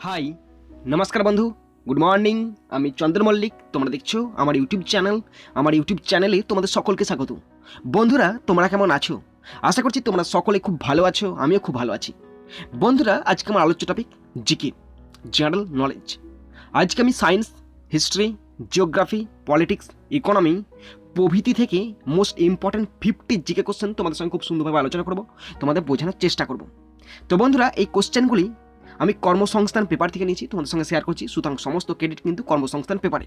High নমস্কার বন্ধু, good morning. আমি চন্দ্র মল্লিক, তোমরা দেখছো আমার ইউটিউব চ্যানেল। আমার ইউটিউব চ্যানেলে তোমাদের সকলকে স্বাগত। বন্ধুরা, তোমরা কেমন আছো? আশা করছি তোমরা সকলে খুব ভালো আছো, আমিও খুব ভালো আছি। বন্ধুরা, আজকে আমার আলোচ্য টপিক জিকে, জেনারেল নলেজ। আজকে আমি science, history, geography, politics, economy প্রভৃতি থেকে মোস্ট ইম্পর্ট্যান্ট 50 জিকে কোশ্চেন তোমাদের সঙ্গে খুব সুন্দরভাবে আলোচনা করব, তোমাদের বোঝানোর চেষ্টা করব। তো বন্ধুরা, এই কোশ্চেনগুলি আমি কর্মসংস্থান পেপার থেকে নিয়েছি, তোমাদের সঙ্গে শেয়ার করছি, সুতরাং সমস্ত ক্রেডিট কিন্তু কর্মসংস্থান পেপারে।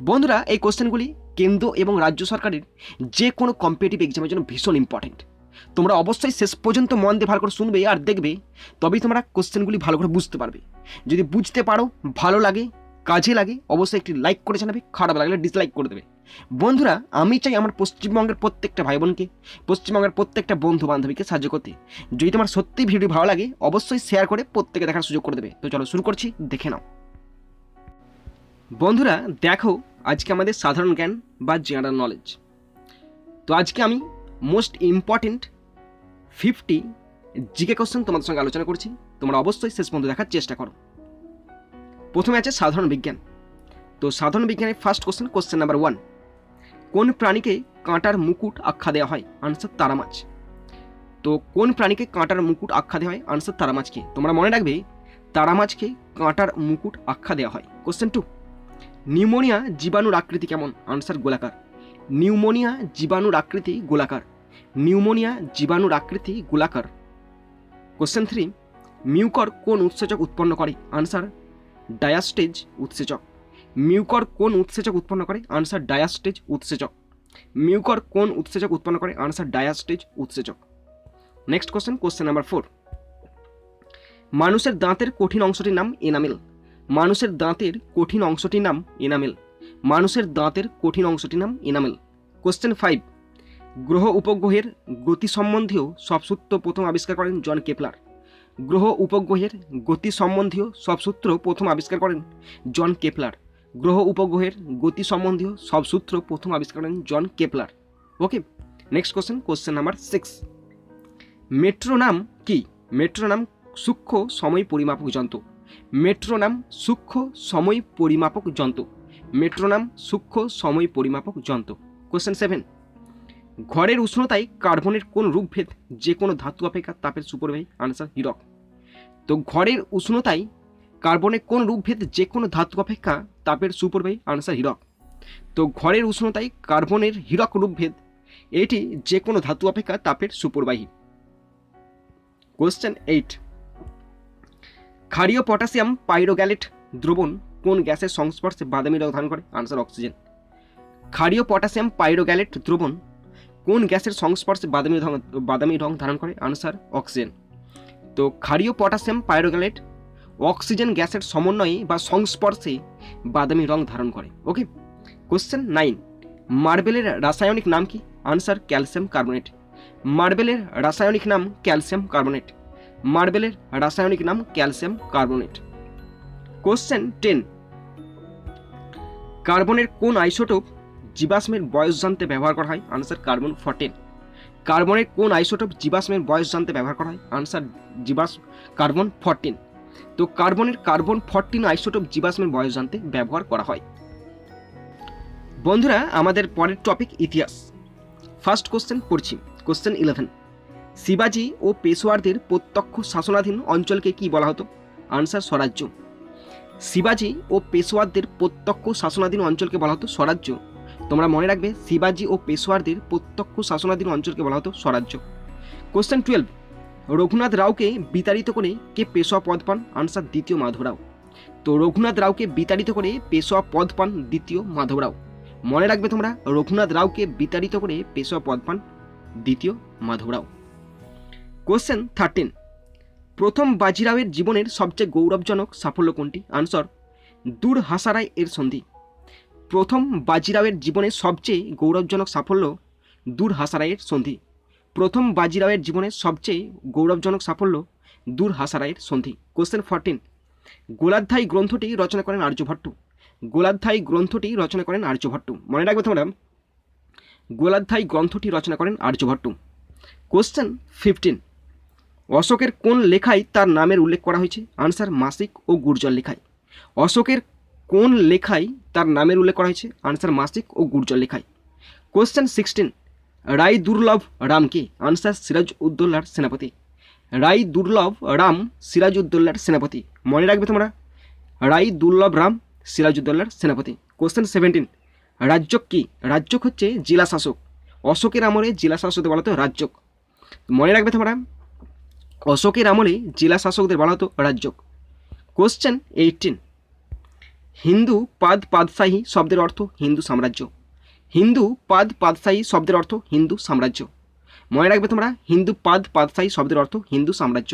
বন্ধুরা, এই কোশ্চেনগুলি কেন্দ্র এবং রাজ্য সরকারের যে কোনো কম্পিটিটিভ এক্সামের জন্য ভীষণ ইম্পর্টেন্ট। তোমরা অবশ্যই শেষ পর্যন্ত মন দিয়ে ভালো করে শুনবে আর দেখবে, তবেই তোমরা কোশ্চেনগুলি ভালো করে বুঝতে পারবে। যদি বুঝতে পারো, ভালো লাগে, কাজে লাগে, অবশ্যই একটি লাইক করে জানাবে, খারাপ লাগলে ডিসলাইক করে দেবে। বন্ধুরা, আমি চাই আমার পশ্চিমবঙ্গের প্রত্যেকটা ভাই বোনকে, পশ্চিমবঙ্গের প্রত্যেকটা বন্ধু বান্ধবীকে সাহায্য করতে। যদি তোমার সত্যি ভিডিও ভালো লাগে, অবশ্যই শেয়ার করে প্রত্যেকে দেখার সুযোগ করে দেবে। তো চলো শুরু করছি, দেখে নাও। বন্ধুরা দেখো, আজকে আমাদের সাধারণ জ্ঞান বা জেনারেল নলেজ। তো আজকে আমি মোস্ট ইম্পর্টেন্ট 50 জিকে কোশ্চেন তোমাদের সঙ্গে আলোচনা করছি, তোমরা অবশ্যই শেষ পর্যন্ত দেখার চেষ্টা করো। প্রথমে আছে সাধারণ বিজ্ঞান। তো সাধারণ বিজ্ঞানের ফার্স্ট কোশ্চেন নাম্বার 1, কোন প্রাণীকে কাঁটার মুকুট আখ্যা দেওয়া হয়? আনসার তারা মাছ। তো কোন প্রাণীকে কাঁটার মুকুট আখ্যা দেওয়া হয়? আনসার তারা মাছকে। তোমরা মনে রাখবে, তারা মাছকে কাঁটার মুকুট আখ্যা দেওয়া হয়। কোশ্চেন 2, নিউমোনিয়া জীবাণুর আকৃতি কেমন? আনসার গোলাকার। নিউমোনিয়া জীবাণুর আকৃতি গোলাকার। নিউমোনিয়া জীবাণুর আকৃতি গোলাকার। কোশ্চেন 3, মিউকর কোন উৎসেচক উৎপন্ন করে? আনসার ডায়াস্টেজ উৎসেচক। মিউকর কোন উৎসেচক উৎপন্ন করে? আনসার ডায়াস্টেজ উৎসেচক। মিউকর কোন উৎসেচক উৎপন্ন করে? আনসার ডায়াস্টেজ উৎসেচক। নেক্সট কোশ্চেন নাম্বার 4, মানুষের দাঁতের কঠিন অংশটির নাম এনামেল। মানুষের দাঁতের কঠিন অংশটির নাম এনামেল। মানুষের দাঁতের কঠিন অংশটির নাম এনামেল। কোশ্চেন 5, গ্রহ উপগ্রহের গতি সম্বন্ধীয় সব সূত্র প্রথম আবিষ্কার করেন জন কেপলার। গ্রহ উপগ্রহের গতি সম্বন্ধীয় সব সূত্র প্রথম আবিষ্কার করেন জন কেপলার। গ্রহ উপগ্রহের গতি সম্বন্ধীয় সব সূত্র প্রথম আবিষ্কার করেন জন কেপলার। ওকে, নেক্সট কোশ্চেন নাম্বার 6, মেট্রোনাম কি? মেট্রোনাম সূক্ষ্ম সময় পরিমাপক যন্ত্র। মেট্রোনাম সূক্ষ্ম সময় পরিমাপক যন্ত্র। মেট্রোনাম সূক্ষ্ম সময় পরিমাপক যন্ত্র। কোশ্চেন 7, ঘরের উষ্ণতায় কার্বনের কোন রূপভেদ যে কোনো ধাতু অপেক্ষা তাপের সুপরিবাহী? আনসার হীরক। তো ঘরের উষ্ণতায় কার্বনের কোন রূপভেদ যে কোনো ধাতু অপেক্ষা তাপের সুপরিবাহী? আনসার হীরক। তো ঘরের উষ্ণতায় কার্বনের হীরক রূপভেদ, এটি যে কোনো ধাতু অপেক্ষা তাপের সুপরিবাহী। কোশ্চেন 8, ক্ষারীয় পটাশিয়াম পাইরোগ্যালেট দ্রবণ কোন গ্যাসের সংস্পর্শে বাদামি রং ধারণ করে? Answer oxygen. ক্ষারীয় পটাশিয়াম পাইরোগ্যালেট দ্রবণ কোন গ্যাসের সংস্পর্শে বাদামি রং ধারণ করে? Answer oxygen. তো ক্ষারীয় পটাশিয়াম পাইরোগ্যালেট অক্সিজেন গ্যাসের সমন্বয়ে বা সংস্পর্শে বাদামি রং ধারণ করে। ওকে, কোশ্চেন 9, মার্বেলের রাসায়নিক নাম কি? Answer calcium carbonate. মার্বেলের রাসায়নিক নাম ক্যালসিয়াম কার্বনেট। মার্বেলের রাসায়নিক নাম ক্যালসিয়াম কার্বনেট। কোশ্চেন 10, কার্বনের কোন আইসোটোপ জীবাশ্মের বয়স জানতে ব্যবহার করা হয়? Answer carbon 14। কার্বনের কোন আইসোটোপ জীবাশ্মের বয়স জানতে ব্যবহার করা হয়? Answer carbon 14। তো কার্বন 14 আইসোটোপ জীবাশ্মের বয়স জানতে ব্যবহার করা হয়। বন্ধুরা, আমাদের পরের টপিক ইতিহাস। ফার্স্ট কোশ্চেন পড়ছি, কোশ্চেন 11, শিবাজি ও পেশোয়ারদের প্রত্যক্ষ শাসনাধীন অঞ্চলকে কি বলা হতো? আনসার স্বরাজ্য। শিবাজি ও পেশোয়ারদের প্রত্যক্ষ শাসনাধীন অঞ্চলকে বলা হতো স্বরাজ্য। তোমরা মনে রাখবে, শিবাজি ও পেশোয়ারদের প্রত্যক্ষ শাসনাধীন অঞ্চলকে বলা হতো স্বরাজ্য। কোশ্চেন 12, রঘুনাথ রাওকে বিতাড়িত করে কে পেশোয়া পদ পান? আনসার দ্বিতীয় মাধবরাও। তো রঘুনাথ রাওকে বিতাড়িত করে পেশোয়া পদ পান দ্বিতীয় মাধবরাও। মনে রাখবে তোমরা, রঘুনাথ রাওকে বিতাড়িত করে পেশোয়া পদ পান দ্বিতীয় মাধবরাও। কোশ্চেন 13, প্রথম বাজিরাওয়ের জীবনের সবচেয়ে গৌরবজনক সাফল্য কোনটি? আনসার দূর হাসারাই এর সন্ধি। প্রথম বাজিরাওয়ের জীবনের সবচেয়ে গৌরবজনক সাফল্য দূর হাসারাইয়ের সন্ধি। প্রথম বাজিরাওয়ের জীবনের সবচেয়ে গৌরবজনক সাফল্য দূর হাসারাইয়ের সন্ধি। কোশ্চেন 14, গোলাধ্যায়ী গ্রন্থটি রচনা করেন আর্যভট্ট। গোলাধ্যায়ী গ্রন্থটি রচনা করেন আর্যভট্ট। মনে রাখবে তোমরা, গোলাধ্যায়ী গ্রন্থটি রচনা করেন আর্যভট্ট। কোশ্চেন 15, অশোকের কোন লেখায় তার নামের উল্লেখ করা হয়েছে? আনসার মাসিক ও গুর্জর লেখায়। অশোকের কোন লেখায় তার নামের উল্লেখ করা হয়েছে? আনসার মাসিক ও গুর্জর লেখায়। কোশ্চেন 16, রায় দুর্লভ রাম কে? আনসার সিরাজ উদ্দৌলার সেনাপতি। রায় দুর্লভ রাম সিরাজ উদ্দৌলার সেনাপতি। মনে রাখবে তোমরা, রায় দুর্লভ রাম সিরাজ উদ্দৌলার সেনাপতি। কোশ্চেন 17, রাজ্যক কি? রাজ্যক হচ্ছে জেলা শাসক। অশোকের আমলে জেলা শাসকদের বলা হতো রাজ্যক। মনে রাখবে তোমরা, অশোকের আমলে জেলা শাসকদের বলা হতো রাজ্যক। কোশ্চেন 18, হিন্দু পাদশাহী শব্দের অর্থ হিন্দু সাম্রাজ্য। হিন্দু পাদশাহী শব্দের অর্থ হিন্দু সাম্রাজ্য। মনে রাখবে তোমরা, হিন্দু পাদশাহী শব্দের অর্থ হিন্দু সাম্রাজ্য।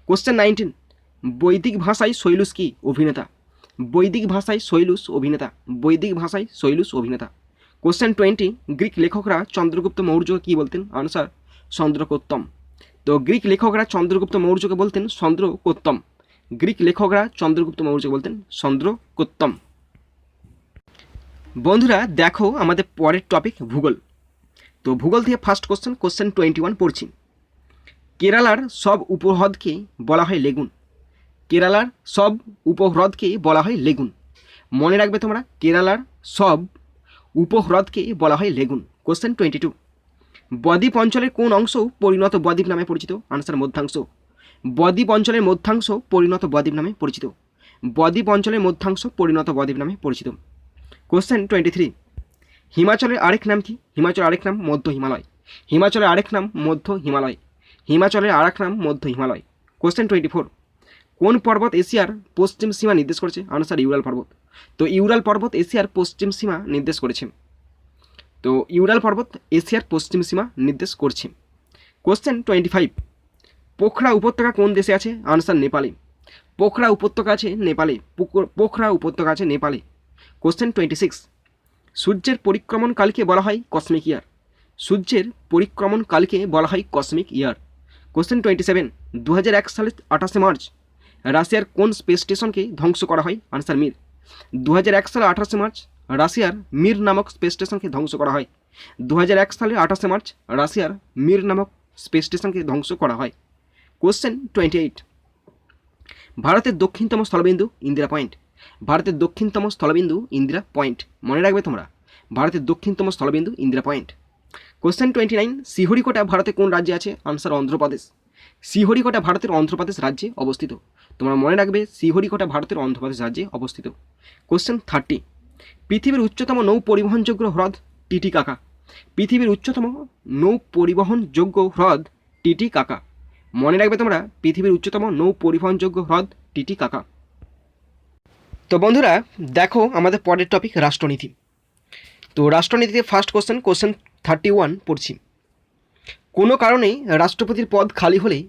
কোশ্চেন 19, বৈদিক ভাষায় শৈলুস কি? অভিনেতা। বৈদিক ভাষায় শৈলুস অভিনেতা। বৈদিক ভাষায় শৈলুস অভিনেতা। কোশ্চেন 20, গ্রিক লেখকরা চন্দ্রগুপ্ত মৌর্যকে কি বলতেন? আনসার চন্দ্রকোত্তম। তো গ্রিক লেখকরা চন্দ্রগুপ্ত মৌর্যকে বলতেন চন্দ্রকোত্তম। গ্রিক লেখকরা চন্দ্রগুপ্ত মৌর্যকে বলতেন চন্দ্রকোত্তম। বন্ধুরা দেখো আমাদের পরের টপিক ভূগোল। তো ভূগোল থেকে ফার্স্ট কোশ্চেন 21 পড়ছি। কেরালার সব উপহ্রদকে বলা হয় লেগুন। কেরালার সব উপহ্রদকে বলা হয় লেগুন। মনে রাখবে তোমরা, কেরালার সব উপহ্রদকে বলা হয় লেগুন। কোশ্চেন 22, বদ্বীপ অঞ্চলের কোন অংশ পরিণত বদ্বীপ নামে পরিচিত? আনসার মধ্যাংশ। বদ্বীপ অঞ্চলের মধ্যাংশ পরিণত বদ্বীপ নামে পরিচিত। বদ্বীপ অঞ্চলের মধ্যাংশ পরিণত বদ্বীপ নামে পরিচিত। কোশ্চেন 23, হিমাচলের আরেক নাম কি? হিমাচলের আরেক নাম মধ্য হিমালয়। হিমাচলের আরেক নাম মধ্য হিমালয়। হিমাচলের আরেক নাম মধ্য হিমালয়। কোশ্চেন 24, কোন পর্বত এশিয়ার পশ্চিম সীমা নির্দেশ করেছে? আনসার ইউরাল পর্বত। তো ইউরাল পর্বত এশিয়ার পশ্চিম সীমা নির্দেশ করেছে। তো ইউরাল পর্বত এশিয়ার পশ্চিম সীমা নির্দেশ করছে। কোশ্চেন 25, পোখরা উপত্যকা কোন দেশে আছে? আনসার নেপালে। পোখরা উপত্যকা আছে নেপালে। পোখরা উপত্যকা আছে নেপালে। কোশ্চেন 26, সূর্যের পরিক্রমণ কালকে বলা হয় কসমিক ইয়ার। সূর্যের পরিক্রমণ কালকে বলা হয় কসমিক ইয়ার। কোশ্চেন 27, 2001 সালের 28 মার্চ রাশিয়ার কোন স্পেস স্টেশনকে ধ্বংস করা হয়? আনসার মির। 2001 সালে 28 মার্চ রাশিয়ার মির নামক স্পেস স্টেশনকে ধ্বংস করা হয়। 2001 সালে 28 মার্চ রাশিয়ার মির নামক স্পেস স্টেশনকে ধ্বংস করা হয়। কোশ্চেন 28, ভারতের দক্ষিণতম স্থলবিন্দু ইন্দিরা পয়েন্ট। ভারতের দক্ষিণতম স্থলবিন্দু ইন্দিরা পয়েন্ট। মনে রাখবে তোমরা, ভারতের দক্ষিণতম স্থলবিন্দু ইন্দিরা পয়েন্ট। কোশ্চেন 29, শ্রীহরিকোটা ভারতের কোন রাজ্যে আছে? আনসার অন্ধ্রপ্রদেশ। শ্রীহরিকোটা ভারতের অন্ধ্রপ্রদেশ রাজ্যে অবস্থিত। তোমরা মনে রাখবে, শ্রীহরিকোটা ভারতের অন্ধ্রপ্রদেশ রাজ্যে অবস্থিত। কোশ্চেন 30, পৃথিবীর উচ্চতম নৌ পরিবহনযোগ্য হ্রদ টিটিকাকা। পৃথিবীর উচ্চতম নৌ পরিবহনযোগ্য হ্রদ টিটিকাকা। মনে রাখবে তোমরা, পৃথিবীর উচ্চতম নৌ পরিবহনযোগ্য হ্রদ টিটিকাকা। তো বন্ধুরা দেখো আমাদের পরের টপিক রাষ্ট্রনীতি। তো রাষ্ট্রনীতিতে ফার্স্ট কোশ্চেন 31 পড়ছি। কোনো কারণে রাষ্ট্রপতির পদ খালি হলে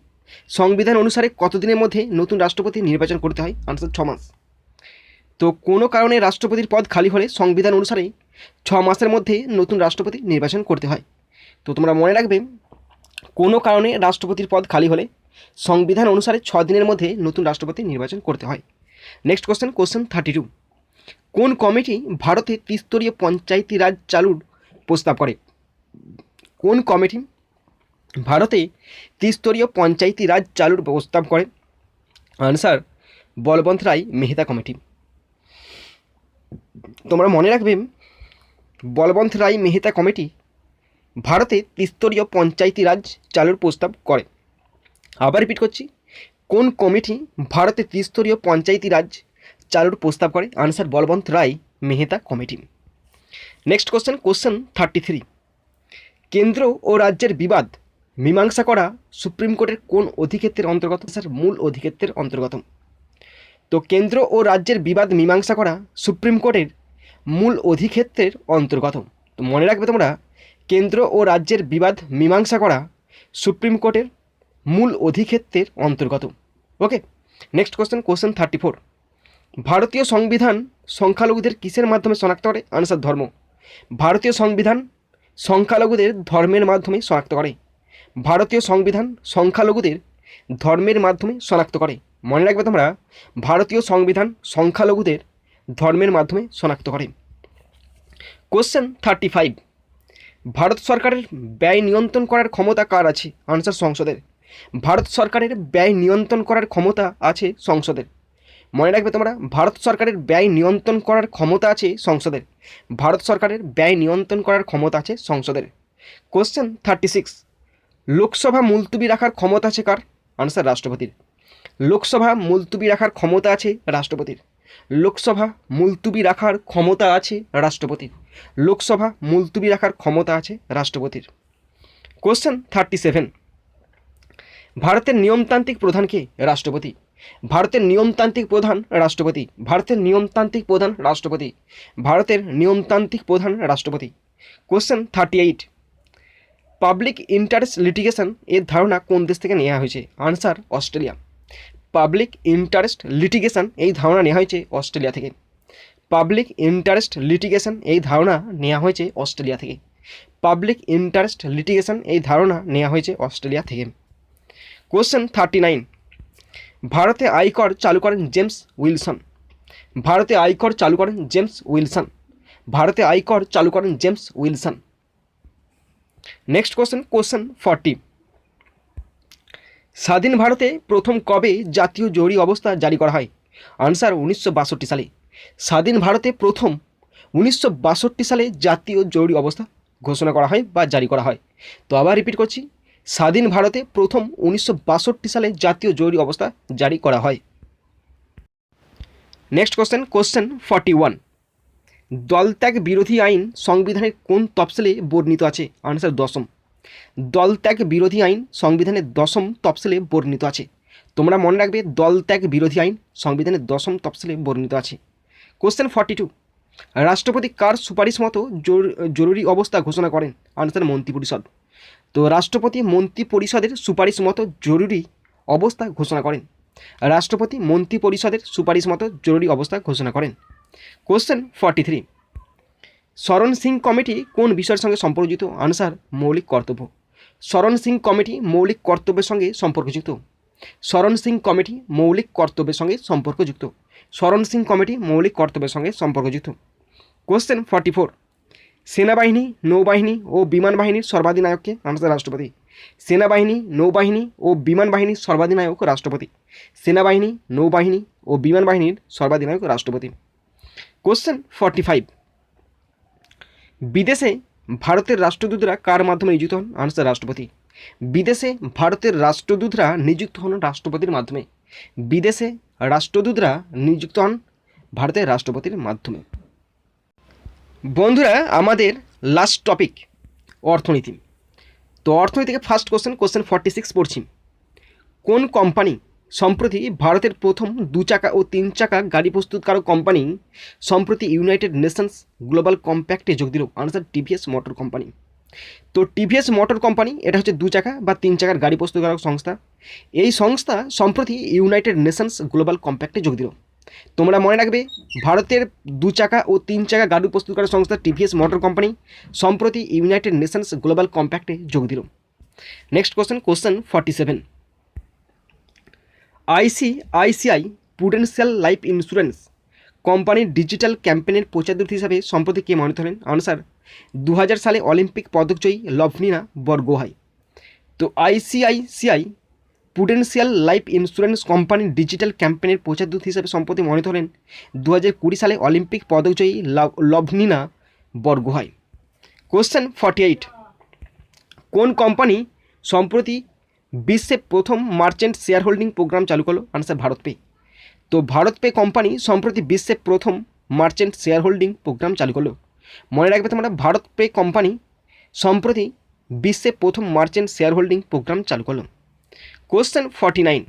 সংবিধান অনুসারে কতদিনের মধ্যে নতুন রাষ্ট্রপতি নির্বাচন করতে হয়? আনসার 6 মাস। তো কোনো কারণে রাষ্ট্রপতির পদ খালি হলে সংবিধান অনুসারে 6 মাসের মধ্যে নতুন রাষ্ট্রপতি নির্বাচন করতে হয়। তো তোমরা মনে রাখবে, কোনো কারণে রাষ্ট্রপতির পদ খালি হলে সংবিধান অনুসারে 6 দিনের মধ্যে নতুন রাষ্ট্রপতি নির্বাচন করতে হয়। নেক্সট কোশ্চেন 32, কোন কমিটি ভারতে ত্রিস্তরীয় পঞ্চায়েতি রাজ চালুর প্রস্তাব করে? কোন কমিটি ভারতে ত্রিস্তরীয় পঞ্চায়েতি রাজ চালুর প্রস্তাব করে? আনসার বলবন্ত রায় মেহতা কমিটি। তোমরা মনে রাখবে, বলবন্ত রায় মেহতা কমিটি ভারতে ত্রিস্তরীয় পঞ্চায়েতি রাজ চালুর প্রস্তাব করে। আবার রিপিট করছি, কোন কমিটি ভারতে ত্রিস্তরীয় পঞ্চায়েতি রাজ চালুর প্রস্তাব করে? আনসার বলবন্ত রায় মেহতা কমিটি। নেক্সট কোশ্চেন 33, কেন্দ্র ও রাজ্যের বিবাদ মীমাংসা করা সুপ্রিম কোর্টের কোন অধিক্ষেত্রের অন্তর্গত? স্যার মূল অধিক্ষেত্রের অন্তর্গত। তো কেন্দ্র ও রাজ্যের বিবাদ মীমাংসা করা সুপ্রিম কোর্টের মূল অধিক্ষেত্রের অন্তর্গত। তো মনে রাখবে তোমরা, কেন্দ্র ও রাজ্যের বিবাদ মীমাংসা করা সুপ্রিম কোর্টের মূল অধিক্ষেত্রের অন্তর্গত। ওকে, নেক্সট কোশ্চেন 34, ভারতীয় সংবিধান সংখ্যালঘুদের কিসের মাধ্যমে শনাক্ত করে? আনসার ধর্ম। ভারতীয় সংবিধান সংখ্যালঘুদের ধর্মের মাধ্যমে শনাক্ত করে। ভারতীয় সংবিধান সংখ্যালঘুদের ধর্মের মাধ্যমে শনাক্ত করে। মনে রাখবে তোমরা, ভারতীয় সংবিধান সংখ্যালঘুদের ধর্মের মাধ্যমে শনাক্ত করে। কোশ্চেন 35, ভারত সরকারের ব্যয় নিয়ন্ত্রণ করার ক্ষমতা কার আছে? আনসার সংসদের। ভারত সরকারের ব্যয় নিয়ন্ত্রণ করার ক্ষমতা আছে সংসদের। মনে রাখবে তোমরা, ভারত সরকারের ব্যয় নিয়ন্ত্রণ করার ক্ষমতা আছে সংসদের। ভারত সরকারের ব্যয় নিয়ন্ত্রণ করার ক্ষমতা আছে সংসদের। কোশ্চেন 36, লোকসভা মুলতুবি রাখার ক্ষমতা আছে কার? আনসার রাষ্ট্রপতির। লোকসভা মুলতুবি রাখার ক্ষমতা আছে রাষ্ট্রপতির। লোকসভা মুলতুবি রাখার ক্ষমতা আছে রাষ্ট্রপতির। লোকসভা মুলতুবি রাখার ক্ষমতা আছে রাষ্ট্রপতির। কোশ্চেন 37, ভারতের নিয়মতান্ত্রিক প্রধান কে? রাষ্ট্রপতি। ভারতের নিয়মতান্ত্রিক প্রধান রাষ্ট্রপতি। ভারতের নিয়মতান্ত্রিক প্রধান রাষ্ট্রপতি। ভারতের নিয়মতান্ত্রিক প্রধান রাষ্ট্রপতি। কোশ্চেন 38, পাবলিক ইন্টারেস্ট লিটিগেশন এর ধারণা কোন দেশ থেকে নেওয়া হয়েছে? Answer Australia. Public interest litigation এই ধারণা নেওয়া হয়েছে অস্ট্রেলিয়া থেকে। পাবলিক ইন্টারেস্ট লিটিগেশন এই ধারণা নেওয়া হয়েছে অস্ট্রেলিয়া থেকে। পাবলিক ইন্টারেস্ট লিটিগেশন এই ধারণা নেওয়া হয়েছে অস্ট্রেলিয়া থেকে। কোশ্চেন 39, ভারতে আয়কর চালু করেন জেমস উইলসন। ভারতে আয়কর চালু করেন জেমস উইলসন। ভারতে আয়কর চালু করেন James Wilson. Next question, question 40, স্বাধীন ভারতে প্রথম কবে জাতীয় জরুরি অবস্থা জারি করা হয়? আনসার 1962 সালে। স্বাধীন ভারতে প্রথম 1962 সালে জাতীয় জরুরি অবস্থা ঘোষণা করা হয় বা জারি করা হয়। তো আবার রিপিট করছি, স্বাধীন ভারতে প্রথম 1962 সালে জাতীয় জরুরি অবস্থা জারি করা হয়। নেক্সট কোশ্চেন, কোশ্চেন 41, দলত্যাগ বিরোধী আইন সংবিধানের কোন তফসিলে বর্ণিত আছে? আনসার 10ম। দলত্যাগ বিরোধী আইন সংবিধানের 10ম তফসিলে বর্ণিত আছে। তোমরা মনে রাখবে, দলত্যাগ বিরোধী আইন সংবিধানের 10ম তফসিলে বর্ণিত আছে। কোশ্চেন 42, রাষ্ট্রপতি কার সুপারিশ মতো জরুরি অবস্থা ঘোষণা করেন? আনসার মন্ত্রিপরিষদ। তো রাষ্ট্রপতি মন্ত্রিপরিষদের সুপারিশ মতো জরুরি অবস্থা ঘোষণা করেন। রাষ্ট্রপতি মন্ত্রিপরিষদের সুপারিশ মতো জরুরি অবস্থা ঘোষণা করেন। কোশ্চেন 43, শরণ সিং কমিটি কোন বিষয়ের সঙ্গে সম্পর্কযুক্ত? আনসার মৌলিক কর্তব্য। শরণ সিং কমিটি মৌলিক কর্তব্যের সঙ্গে সম্পর্কযুক্ত। শরণ সিং কমিটি মৌলিক কর্তব্যের সঙ্গে সম্পর্কযুক্ত। শরণ সিং কমিটি মৌলিক কর্তব্যের সঙ্গে সম্পর্কযুক্ত। কোশ্চেন 44, সেনাবাহিনী, নৌবাহিনী ও বিমান বাহিনীর সর্বাধিনায়ককে? আনসার রাষ্ট্রপতি। সেনাবাহিনী, নৌবাহিনী ও বিমান বাহিনীর সর্বাধিনায়ক রাষ্ট্রপতি। সেনাবাহিনী, নৌবাহিনী ও বিমান বাহিনীর সর্বাধিনায়ক রাষ্ট্রপতি। কোশ্চেন 45, বিদেশে ভারতের রাষ্ট্রদূতরা কার মাধ্যমে নিযুক্ত হন? আনসার রাষ্ট্রপতি। বিদেশে ভারতের রাষ্ট্রদূতরা নিযুক্ত হন রাষ্ট্রপতির মাধ্যমে। বিদেশে রাষ্ট্রদূতরা নিযুক্ত হন ভারতের রাষ্ট্রপতির মাধ্যমে। বন্ধুরা, আমাদের লাস্ট টপিক অর্থনীতি। তো অর্থনীতি থেকে ফার্স্ট কোশ্চেন, কোশ্চেন 46 পড়ছি। কোন কোম্পানি সম্প্রতি ভারতের প্রথম 2 চাকা ও 3 চাকা গাড়ি প্রস্তুতকারক কোম্পানি সম্প্রতি ইউনাইটেড নেশনস গ্লোবাল কম্প্যাক্টে যোগ দিল? Answer TVS motor company. তো টিভিএস মোটর কোম্পানি এটা হচ্ছে 2 চাকা বা 3 চাকার গাড়ি প্রস্তুতকারক সংস্থা। এই সংস্থা সম্প্রতি ইউনাইটেড নেশনস গ্লোবাল কম্প্যাক্টে যোগ দিল। তোমরা মনে রাখবে, ভারতের 2 চাকা ও 3 চাকা গাড়ি প্রস্তুতকারক সংস্থা টিভিএস মোটর কোম্পানি সম্প্রতি ইউনাইটেড নেশনস গ্লোবাল কম্প্যাক্টে যোগ দিল। Next question, question 47, ICICI Prudential life insurance কোম্পানির ডিজিটাল ক্যাম্পেইনের প্রচারদূত হিসাবে সম্প্রতি কে মনোনীত হলেন? আনসার 2000 সালে অলিম্পিক পদকজয়ী লভলিনা বরগোহাই। তো আইসিআইসিআই প্রুডেন্সিয়াল লাইফ ইন্স্যুরেন্স কোম্পানির ডিজিটাল ক্যাম্পেইনের প্রচারদূত হিসাবে সম্প্রতি মনোনীত হলেন 2020 সালে অলিম্পিক পদকজয়ী লভলিনা বরগোহাই। কোশ্চেন 48, কোন কোম্পানি সম্প্রতি বিশ্বে প্রথম মার্চেন্ট শেয়ার হোল্ডিং প্রোগ্রাম চালু করলো? Answer Bharat pay. তো ভারত পে কোম্পানি সম্প্রতি বিশ্বে প্রথম মার্চেন্ট শেয়ার হোল্ডিং প্রোগ্রাম চালু করলো। মনে রাখবে তোমরা, ভারত পে কোম্পানি সম্প্রতি বিশ্বে প্রথম মার্চেন্ট শেয়ার হোল্ডিং প্রোগ্রাম চালু করলো। কোশ্চেন 49,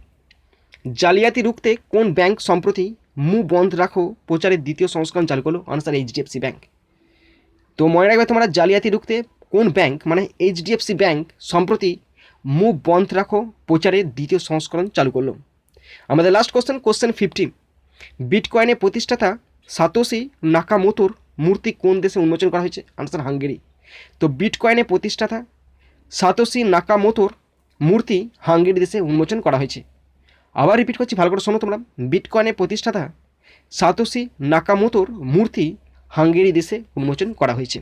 জালিয়াতি রুখতে কোন ব্যাংক সম্প্রতি মুখ বন্ধ রাখো প্রচারের দ্বিতীয় সংস্করণ চালু করলো? Answer HDFC bank. তো মনে রাখবে তোমরা, জালিয়াতি রুখতে কোন ব্যাংক মানে এইচডিএফসি ব্যাংক সম্প্রতি মুখ বন্ধ রাখো প্রচারের দ্বিতীয় সংস্করণ চালু করলো। আমাদের লাস্ট কোশ্চেন, কোশ্চেন 50, বিটকয়েনের প্রতিষ্ঠাতা সাতোশি নাকামোতোর মূর্তি কোন দেশে উন্মোচন করা হয়েছে? Answer Hungary. তো বিটকয়েনের প্রতিষ্ঠাতা সাতোশি নাকামোতোর মূর্তি হাঙ্গেরি দেশে উন্মোচন করা হয়েছে। আবার রিপিট করছি, ভালো করে শোনো তোমরা, বিটকয়েনের প্রতিষ্ঠাতা সাতোশি নাকামোতোর মূর্তি হাঙ্গেরি দেশে উন্মোচন করা হয়েছে।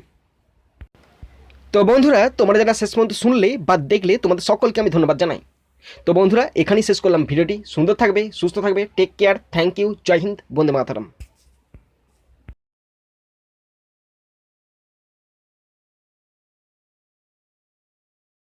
তো বন্ধুরা, তোমরা যারা শেষ পর্যন্ত শুনলে বা দেখলে তোমাদের সকলকে আমি ধন্যবাদ জানাই। তো বন্ধুরা এখানেই শেষ করলাম ভিডিওটি। সুন্দর থাকবে, সুস্থ থাকবে, টেক কেয়ার, থ্যাংক ইউ, জয় হিন্দ, বন্দে মাতরম।